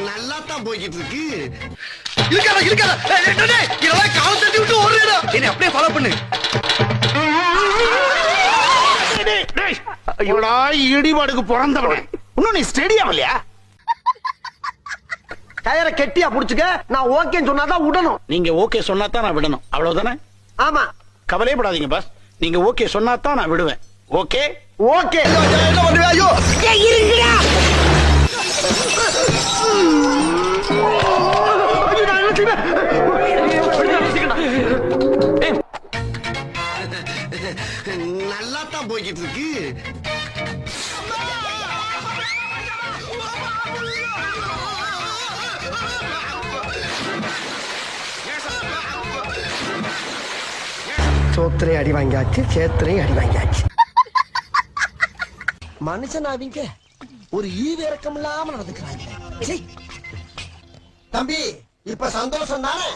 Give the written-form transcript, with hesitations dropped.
நல்லா தான் போய்கிட்டு இருக்கு. என்ன அப்படியே ஃபாலோ பண்ணு. இடிபாடுக்கு பிறந்தவன் இன்னும் நீ ஸ்டெடி ஆகலையா? டயரை கெட்டியா புடிச்சுக்க. நான் ஓகேன்னு சொன்னாதான் விடணும். நீங்க ஓகே சொன்னா தான் நான் விடணும், அவ்வளவுதானே? ஆமா. கவலைப்படாதீங்க பாஸ், நீங்க ஓகே சொன்னா தான் நான் விடுவேன். Okay okay. ஐயோ நல்லா தான் போய்கிட்டு இருக்கு. சோத்திரையும் அடி வாங்கியாச்சு, சேத்திரையும் அடி வாங்கியாச்சு. மனுஷன் அவங்க ஒரு ஈவிரக்கம் இல்லாம நடந்துக்கிறாங்க. தம்பி இப்ப சந்தோஷம் தானே?